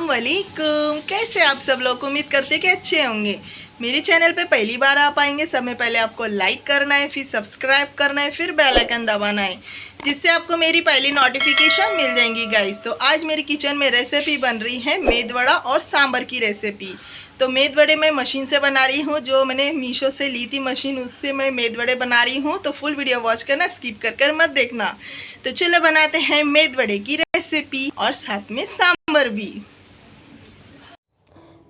वालेकुम। कैसे आप सब लोग? उम्मीद करते हैं कि अच्छे होंगे। मेरे चैनल पे पहली बार आप आएंगे, सब में पहले आपको लाइक करना है, फिर सब्सक्राइब करना है, फिर बेल आइकन दबाना है, जिससे आपको मेरी पहली नोटिफिकेशन मिल जाएंगी गाइस। तो आज मेरी किचन में रेसिपी बन रही है मेद वड़ा और सांबर की रेसिपी। तो मेद वड़े मैं मशीन से बना रही हूँ, जो मैंने मीशो से ली थी मशीन, उससे मैं मेद वड़े बना रही हूँ। तो फुल वीडियो वॉच करना, स्किप कर मत देखना। तो चलो बनाते हैं मेद वड़े की रेसिपी और साथ में सांबर भी।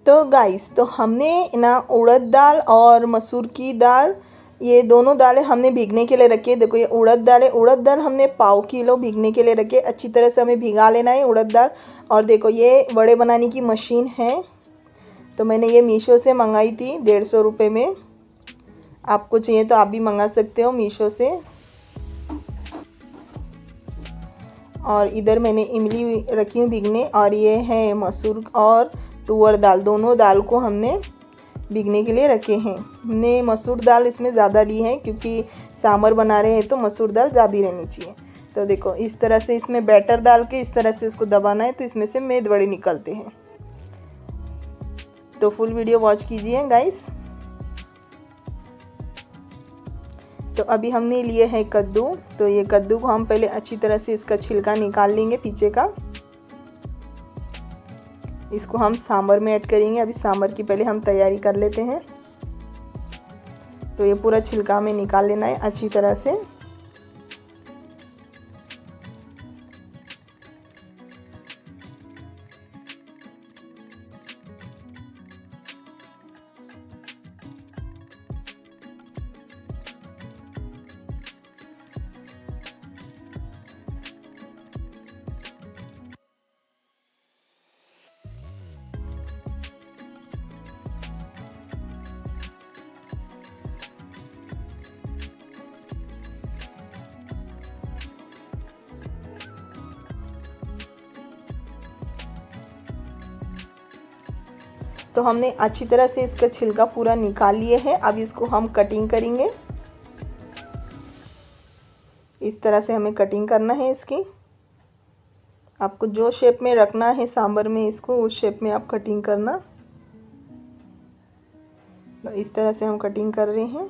तो गाइस, तो हमने ना उड़द दाल और मसूर की दाल, ये दोनों दालें हमने भीगने के लिए रखी है। देखो ये उड़द दाल है, उड़द दाल हमने पाव किलो भीगने के लिए रखे। अच्छी तरह से हमें भिगा लेना है उड़द दाल। और देखो ये वड़े बनाने की मशीन है, तो मैंने ये मीशो से मंगाई थी 150 रुपये में। आपको चाहिए तो आप भी मंगा सकते हो मीशो से। और इधर मैंने इमली रखी हूँ भीगने, और ये है मसूर और तुअर दाल, दोनों दाल को हमने भीगने के लिए रखे हैं। हमने मसूर दाल इसमें ज़्यादा ली है, क्योंकि सांभर बना रहे हैं तो मसूर दाल ज़्यादा रहनी चाहिए। तो देखो इस तरह से इसमें बैटर डाल के इस तरह से इसको दबाना है, तो इसमें से मेद वड़े निकलते हैं। तो फुल वीडियो वॉच कीजिए गाइस। तो अभी हमने लिए है कद्दू। तो ये कद्दू को हम पहले अच्छी तरह से इसका छिलका निकाल लेंगे पीछे का। इसको हम सांभर में ऐड करेंगे। अभी सांभर की पहले हम तैयारी कर लेते हैं। तो ये पूरा छिलका में निकाल लेना है अच्छी तरह से। तो हमने अच्छी तरह से इसका छिलका पूरा निकाल लिए है। अब इसको हम कटिंग करेंगे। इस तरह से हमें कटिंग करना है इसकी। आपको जो शेप में रखना है सांभर में इसको, उस शेप में आप कटिंग करना। तो इस तरह से हम कटिंग कर रहे हैं।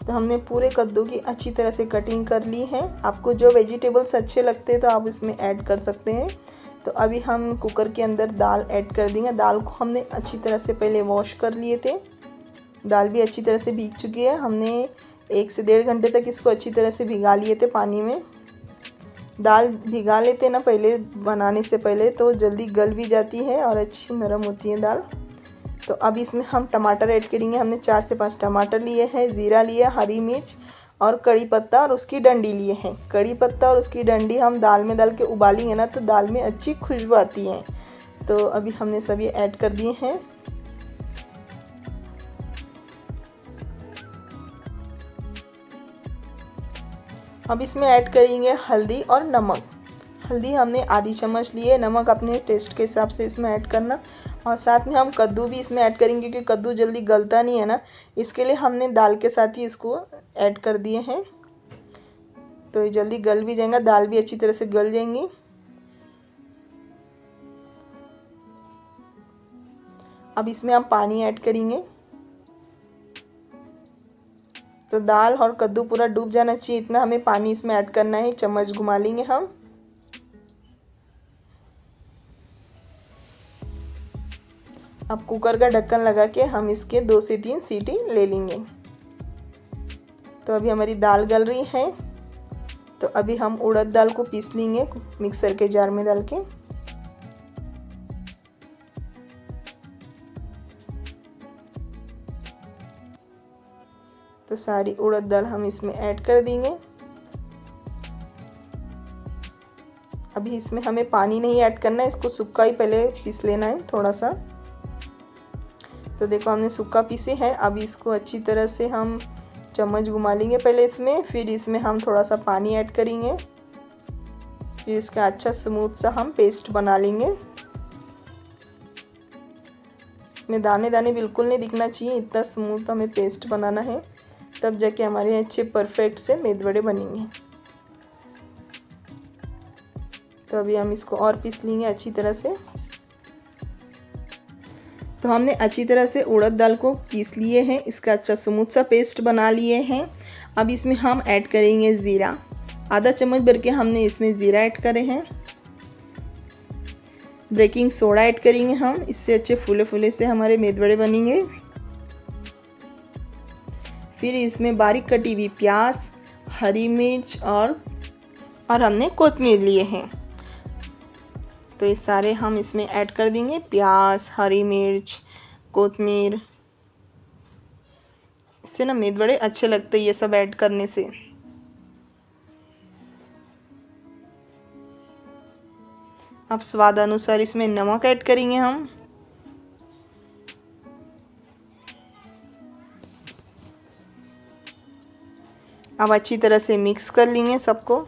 तो हमने पूरे कद्दू की अच्छी तरह से कटिंग कर ली है। आपको जो वेजिटेबल्स अच्छे लगते हैं तो आप इसमें ऐड कर सकते हैं। तो अभी हम कुकर के अंदर दाल ऐड कर देंगे। दाल को हमने अच्छी तरह से पहले वॉश कर लिए थे। दाल भी अच्छी तरह से भीग चुकी है। हमने 1 से 1.5 घंटे तक इसको अच्छी तरह से भिगा लिए थे पानी में। दाल भिगा लेते ना पहले बनाने से पहले, तो जल्दी गल भी जाती है और अच्छी नरम होती है दाल। तो अब इसमें हम टमाटर ऐड करेंगे। हमने 4 से 5 टमाटर लिए हैं, ज़ीरा लिया, हरी मिर्च और कड़ी पत्ता और उसकी डंडी लिए हैं। कड़ी पत्ता और उसकी डंडी हम दाल में डाल के उबालेंगे ना, तो दाल में अच्छी खुशबू आती है। तो अभी हमने सभी ऐड कर दिए हैं। अब इसमें ऐड करेंगे हल्दी और नमक। हल्दी हमने आधी चम्मच ली है, नमक अपने टेस्ट के हिसाब से इसमें ऐड करना। और साथ में हम कद्दू भी इसमें ऐड करेंगे, क्योंकि कद्दू जल्दी गलता नहीं है ना, इसके लिए हमने दाल के साथ ही इसको ऐड कर दिए हैं। तो ये जल्दी गल भी जाएगा, दाल भी अच्छी तरह से गल जाएंगी। अब इसमें हम पानी ऐड करेंगे। तो दाल और कद्दू पूरा डूब जाना चाहिए, इतना हमें पानी इसमें ऐड करना है। चम्मच घुमा लेंगे हम। अब कुकर का ढक्कन लगा के हम इसके 2 से 3 सीटी ले लेंगे। तो अभी हमारी दाल गल रही है। तो अभी हम उड़द दाल को पीस लेंगे मिक्सर के जार में डाल के। तो सारी उड़द दाल हम इसमें ऐड कर देंगे। अभी इसमें हमें पानी नहीं ऐड करना है, इसको सूखा ही पहले पीस लेना है थोड़ा सा। तो देखो हमने सूखा पीसे है। अभी इसको अच्छी तरह से हम चम्मच घुमा लेंगे पहले इसमें, फिर इसमें हम थोड़ा सा पानी ऐड करेंगे, फिर इसका अच्छा स्मूथ सा हम पेस्ट बना लेंगे। इसमें दाने दाने बिल्कुल नहीं दिखना चाहिए, इतना स्मूथ हमें पेस्ट बनाना है, तब जाके हमारे अच्छे परफेक्ट से मेदे वड़े बनेंगे। तो अभी हम इसको और पीस लेंगे अच्छी तरह से। तो हमने अच्छी तरह से उड़द दाल को पीस लिए हैं, इसका अच्छा स्मूथ सा पेस्ट बना लिए हैं। अब इसमें हम ऐड करेंगे ज़ीरा, आधा चम्मच भर के हमने इसमें ज़ीरा ऐड करे हैं। बेकिंग सोडा ऐड करेंगे हम, इससे अच्छे फूले फूले से हमारे मेदे वड़े बनेंगे। फिर इसमें बारीक कटी हुई प्याज, हरी मिर्च और हमने कोतमीर लिए हैं। तो ये सारे हम इसमें ऐड कर देंगे, प्याज, हरी मिर्च, कोतमीर। इससे ना मेदे वड़े अच्छे लगते हैं ये सब ऐड करने से। अब स्वाद अनुसार इसमें नमक ऐड करेंगे हम। अब अच्छी तरह से मिक्स कर लेंगे सबको।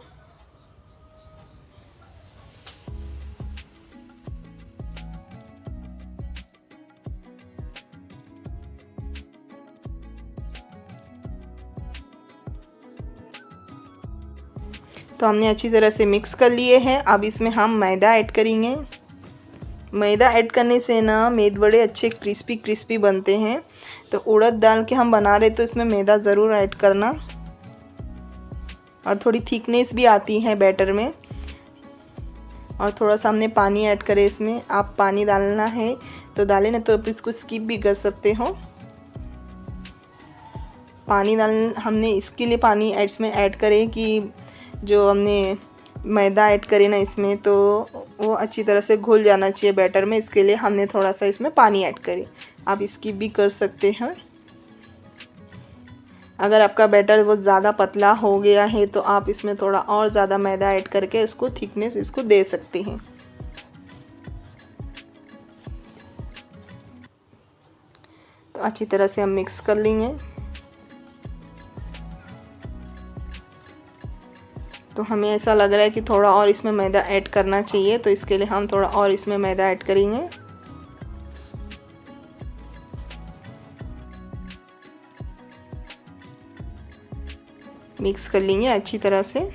तो हमने अच्छी तरह से मिक्स कर लिए हैं। अब इसमें हम मैदा ऐड करेंगे। मैदा ऐड करने से ना मेदे वड़े अच्छे क्रिस्पी क्रिस्पी बनते हैं। तो उड़द दाल के हम बना रहे तो इसमें मैदा ज़रूर ऐड करना, और थोड़ी थिकनेस भी आती है बैटर में। और थोड़ा सा हमने पानी ऐड करे इसमें, आप पानी डालना है तो डालें, ना तो आप इसको स्किप भी कर सकते हो। पानी हमने इसके लिए पानी इसमें ऐड करें कि जो हमने मैदा ऐड करे ना इसमें, तो वो अच्छी तरह से घुल जाना चाहिए बैटर में, इसके लिए हमने थोड़ा सा इसमें पानी ऐड करें। आप इसकी भी कर सकते हैं। अगर आपका बैटर बहुत ज़्यादा पतला हो गया है तो आप इसमें थोड़ा और ज़्यादा मैदा ऐड करके इसको थिकनेस इसको दे सकते हैं। तो अच्छी तरह से हम मिक्स कर लेंगे। तो हमें ऐसा लग रहा है कि थोड़ा और इसमें मैदा ऐड करना चाहिए, तो इसके लिए हम थोड़ा और इसमें मैदा ऐड करेंगे। मिक्स कर लेंगे अच्छी तरह से।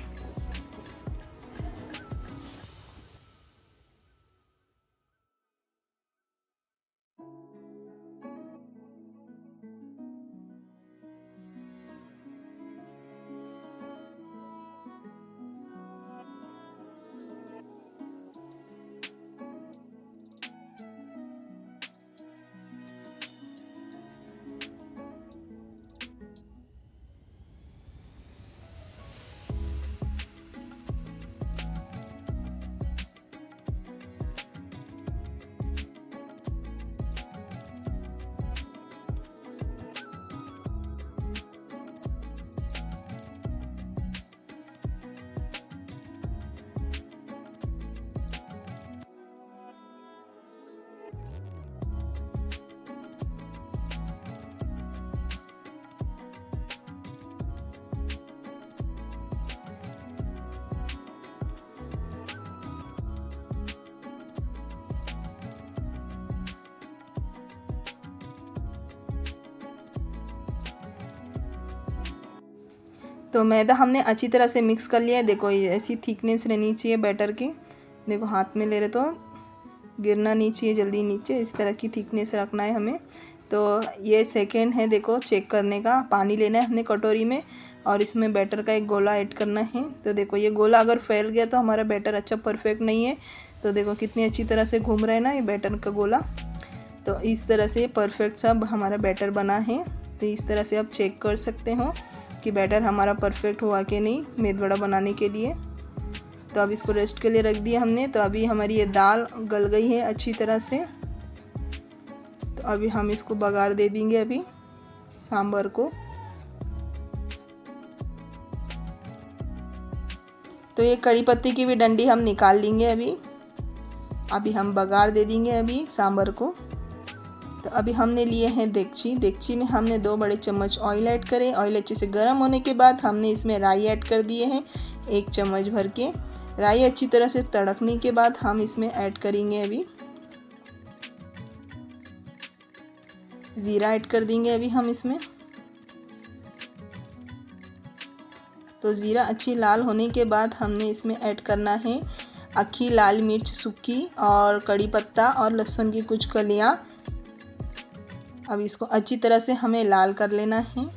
तो मैदा हमने अच्छी तरह से मिक्स कर लिया है। देखो ये ऐसी थिकनेस रहनी चाहिए बैटर की। देखो हाथ में ले रहे तो गिरना नहीं चाहिए जल्दी नीचे, इस तरह की थिकनेस रखना है हमें। तो ये सेकंड है, देखो चेक करने का। पानी लेना है हमने कटोरी में और इसमें बैटर का एक गोला ऐड करना है। तो देखो ये गोला अगर फैल गया तो हमारा बैटर अच्छा परफेक्ट नहीं है। तो देखो कितनी अच्छी तरह से घूम रहा है ना ये बैटर का गोला। तो इस तरह से परफेक्ट सब हमारा बैटर बना है। तो इस तरह से आप चेक कर सकते हो। कि बैटर हमारा परफेक्ट हुआ कि नहीं मेद वड़ा बनाने के लिए। तो अब इसको रेस्ट के लिए रख दिया हमने। तो अभी हमारी ये दाल गल गई है अच्छी तरह से। तो अभी हम इसको बघार दे देंगे अभी सांभर को। तो ये कड़ी पत्ते की भी डंडी हम निकाल लेंगे अभी हम बघार दे देंगे अभी सांभर को। तो अभी हमने लिए हैं देगची में हमने 2 बड़े चम्मच ऑयल ऐड करें। ऑयल अच्छे से गर्म होने के बाद हमने इसमें राई ऐड कर दिए हैं 1 चम्मच भर के। राई अच्छी तरह से तड़कने के बाद हम इसमें ऐड करेंगे अभी ज़ीरा ऐड कर देंगे अभी हम इसमें। तो ज़ीरा अच्छी लाल होने के बाद हमने इसमें ऐड करना है अक्खी लाल मिर्च सूखी और कड़ी पत्ता और लहसुन की कुछ कलियां। अब इसको अच्छी तरह से हमें लाल कर लेना है।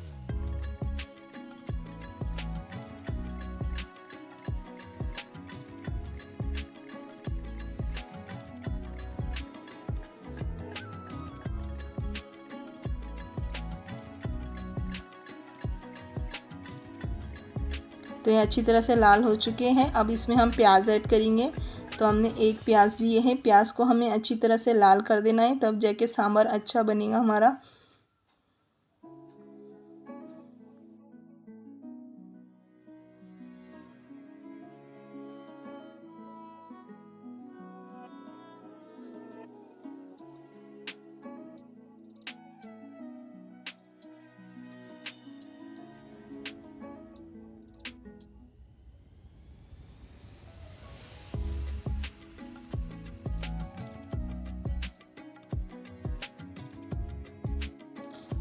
तो ये अच्छी तरह से लाल हो चुके हैं। अब इसमें हम प्याज ऐड करेंगे। तो हमने 1 प्याज लिए हैं। प्याज को हमें अच्छी तरह से लाल कर देना है, तब जाके सांभर अच्छा बनेगा हमारा।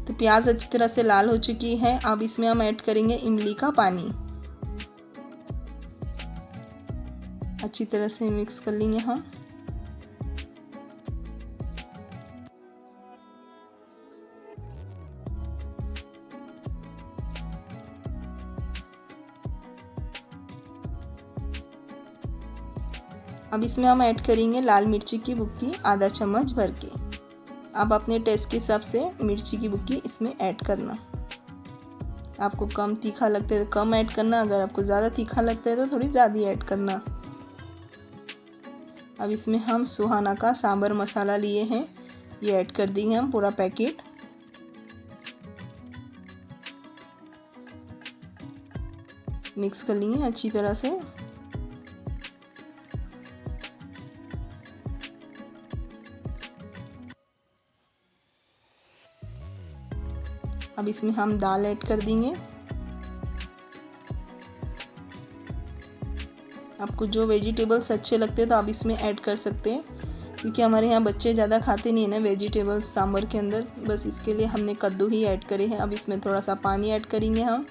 तो प्याज अच्छी तरह से लाल हो चुकी है। अब इसमें हम ऐड करेंगे इमली का पानी। अच्छी तरह से मिक्स कर लेंगे हम। अब इसमें हम ऐड करेंगे लाल मिर्ची की बुक्की आधा चम्मच भर के। अब अपने टेस्ट के हिसाब से मिर्ची की बुक्की इसमें ऐड करना। आपको कम तीखा लगता है तो कम ऐड करना, अगर आपको ज़्यादा तीखा लगता है तो थोड़ी ज़्यादा ऐड करना। अब इसमें हम सुहाना का सांभर मसाला लिए हैं, ये ऐड कर देंगे हम पूरा पैकेट। मिक्स कर लेंगे अच्छी तरह से। अब इसमें हम दाल ऐड कर देंगे। आपको जो वेजिटेबल्स अच्छे लगते हैं तो आप इसमें ऐड कर सकते हैं, क्योंकि हमारे यहाँ बच्चे ज़्यादा खाते नहीं है ना वेजिटेबल्स सांभर के अंदर, बस इसके लिए हमने कद्दू ही ऐड करे हैं। अब इसमें थोड़ा सा पानी ऐड करेंगे हम।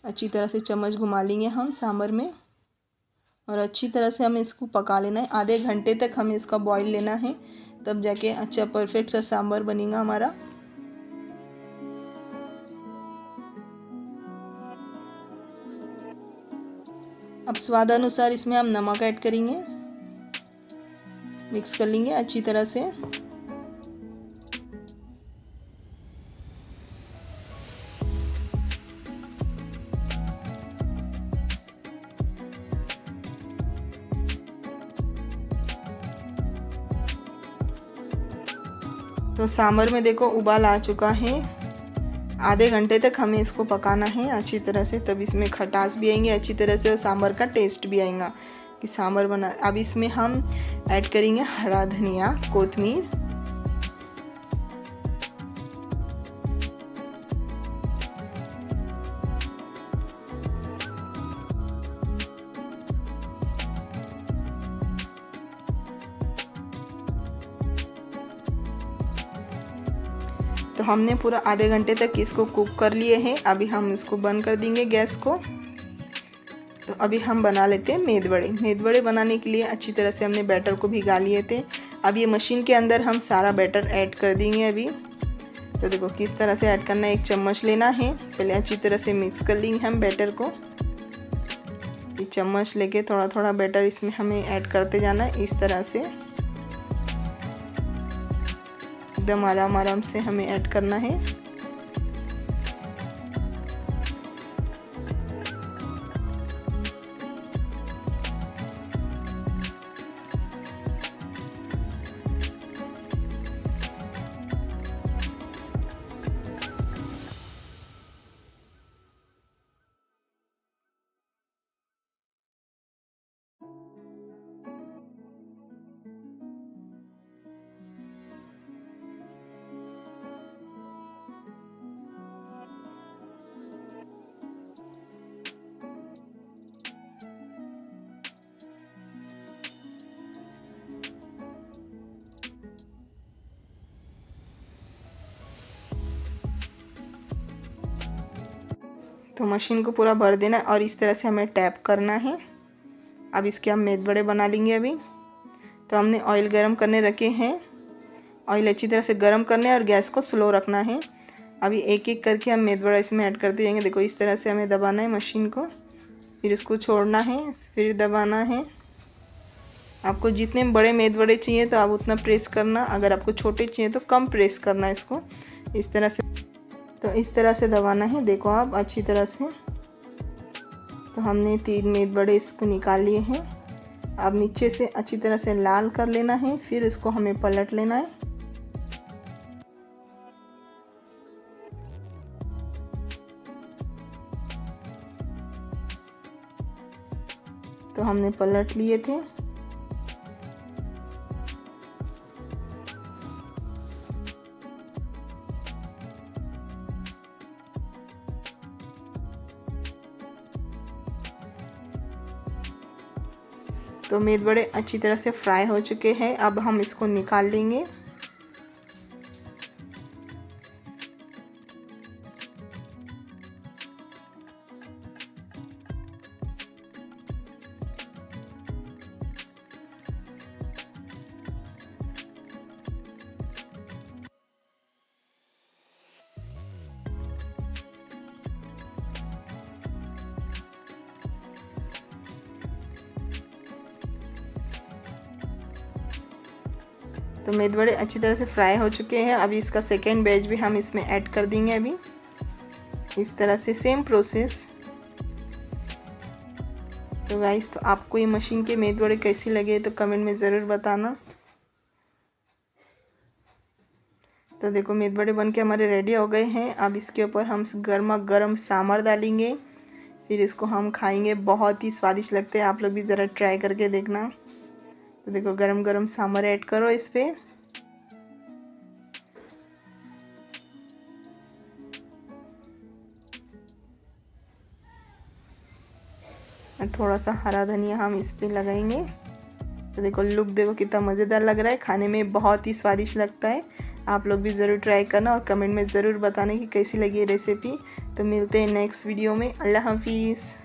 अच्छी तरह से चम्मच घुमा लेंगे हम सांभर में और अच्छी तरह से हमें इसको पका लेना है। आधे घंटे तक हमें इसका बॉईल लेना है, तब जाके अच्छा परफेक्ट सा सांभर बनेगा हमारा। अब स्वाद अनुसार इसमें हम नमक ऐड करेंगे। मिक्स कर लेंगे अच्छी तरह से। तो सांभर में देखो उबाल आ चुका है। आधे घंटे तक हमें इसको पकाना है अच्छी तरह से, तब इसमें खटास भी आएंगे अच्छी तरह से और सांभर का टेस्ट भी आएगा कि सांभर बना। अब इसमें हम ऐड करेंगे हरा धनिया, कोथिमीर। तो हमने पूरा आधे घंटे तक इसको कुक कर लिए हैं। अभी हम इसको बंद कर देंगे गैस को। तो अभी हम बना लेते हैं मेद वड़े। मेद वड़े बनाने के लिए अच्छी तरह से हमने बैटर को भिगा लिए थे। अब ये मशीन के अंदर हम सारा बैटर ऐड कर देंगे अभी। तो देखो किस तरह से ऐड करना है। 1 चम्मच लेना है, पहले अच्छी तरह से मिक्स कर लेंगे हम बैटर को। ये चम्मच लेके थोड़ा थोड़ा बैटर इसमें हमें ऐड करते जाना है इस तरह से। एकदम आराम आराम से हमें ऐड करना है। तो मशीन को पूरा भर देना और इस तरह से हमें टैप करना है। अब इसके हम मेद बड़े बना लेंगे। अभी तो हमने ऑयल गरम करने रखे हैं। ऑयल अच्छी तरह से गरम करना है और गैस को स्लो रखना है। अभी एक एक करके हम मेद बड़ा इसमें ऐड करते जाएंगे। देखो इस तरह से हमें दबाना है मशीन को, फिर इसको छोड़ना है, फिर दबाना है। आपको जितने बड़े मेद बड़े चाहिए तो आप उतना प्रेस करना, अगर आपको छोटे चाहिए तो कम प्रेस करना इसको। इस तरह से तो इस तरह से दबाना है। देखो आप अच्छी तरह से। तो हमने 3 मेद बड़े इसको निकाल लिए हैं। अब नीचे से अच्छी तरह से लाल कर लेना है, फिर इसको हमें पलट लेना है। तो हमने पलट लिए थे। तो मेद बड़े अच्छी तरह से फ्राई हो चुके हैं। अब हम इसको निकाल लेंगे। तो मेद बड़े अच्छी तरह से फ्राई हो चुके हैं। अभी इसका सेकेंड बैच भी हम इसमें ऐड कर देंगे। अभी इस तरह से सेम प्रोसेस। तो गाइस, तो आपको ये मशीन के मेद बड़े कैसी लगे तो कमेंट में ज़रूर बताना। तो देखो मेद बड़े बन के हमारे रेडी हो गए हैं। अब इसके ऊपर हम गर्मा गर्म सांभर डालेंगे, फिर इसको हम खाएंगे। बहुत ही स्वादिष्ट लगते हैं। आप लोग भी ज़रा ट्राई करके देखना। तो देखो गरम गरम सांभर ऐड करो इस पे। थोड़ा सा हरा धनिया हम इस पे लगाएंगे। तो देखो लुक देखो कितना मज़ेदार लग रहा है। खाने में बहुत ही स्वादिष्ट लगता है। आप लोग भी ज़रूर ट्राई करना और कमेंट में ज़रूर बताना कि कैसी लगी ये रेसिपी। तो मिलते हैं नेक्स्ट वीडियो में। अल्लाह हाफिज़।